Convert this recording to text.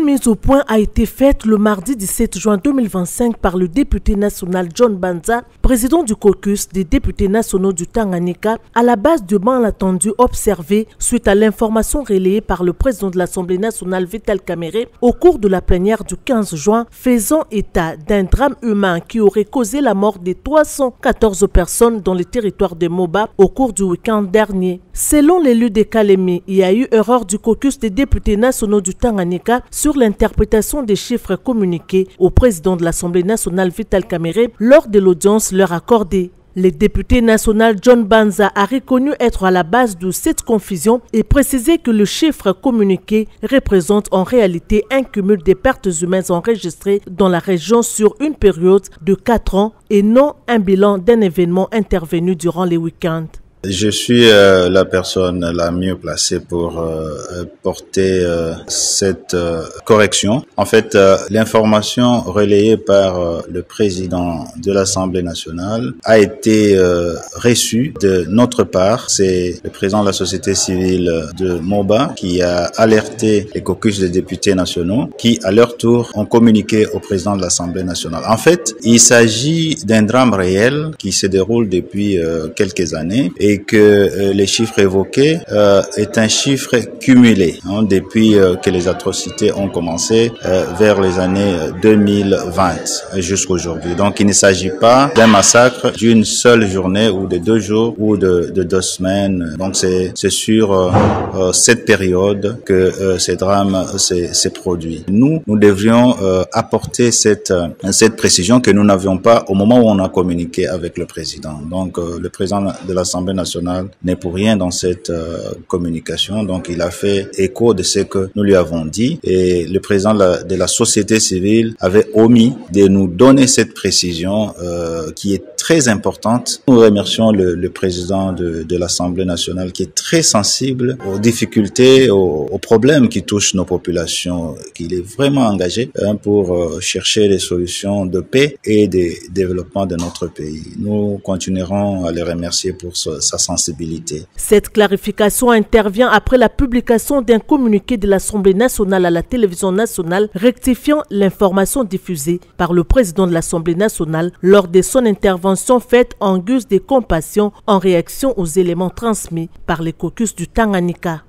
mise au point a été faite le mardi 17 juin 2025 par le député national John Banza, président du caucus des députés nationaux du Tanganyika, à la base de malentendu observé suite à l'information relayée par le président de l'Assemblée nationale Vital Kamerhe au cours de la plénière du 15 juin, faisant état d'un drame humain qui aurait causé la mort de 314 personnes dans les territoires de Moba au cours du week-end dernier. Selon l'élu de Kalemi, il y a eu erreur du caucus des députés nationaux du Tanganyika sur l'interprétation des chiffres communiqués au président de l'Assemblée nationale Vital Kamerhe lors de l'audience leur accordée. Le député national John Banza a reconnu être à la base de cette confusion et précisé que le chiffre communiqué représente en réalité un cumul des pertes humaines enregistrées dans la région sur une période de 4 ans et non un bilan d'un événement intervenu durant les week-ends. Je suis la personne la mieux placée pour porter cette correction. En fait, l'information relayée par le président de l'Assemblée nationale a été reçue de notre part. C'est le président de la société civile de Moba qui a alerté les caucus des députés nationaux qui, à leur tour, ont communiqué au président de l'Assemblée nationale. En fait, il s'agit d'un drame réel qui se déroule depuis quelques années et que les chiffres évoqués est un chiffre cumulé depuis que les atrocités ont commencé vers les années 2020 jusqu'à aujourd'hui. Donc il ne s'agit pas d'un massacre d'une seule journée ou de 2 jours ou de 2 semaines. Donc c'est sur cette période que ces drames s'est produit. Nous devrions apporter cette précision que nous n'avions pas au moment où on a communiqué avec le président. Donc le président de l'Assemblée nationale n'est pour rien dans cette communication. Donc il a fait écho de ce que nous lui avons dit et le président de la société civile avait omis de nous donner cette précision qui est très importante. Nous remercions le président de l'Assemblée nationale qui est très sensible aux difficultés, aux problèmes qui touchent nos populations, qu'il est vraiment engagé pour chercher des solutions de paix et de développement de notre pays. Nous continuerons à les remercier pour sa sensibilité. Cette clarification intervient après la publication d'un communiqué de l'Assemblée nationale à la télévision nationale rectifiant l'information diffusée par le président de l'Assemblée nationale lors de son intervention faite en guise de compassion en réaction aux éléments transmis par les caucus du Tanganyika.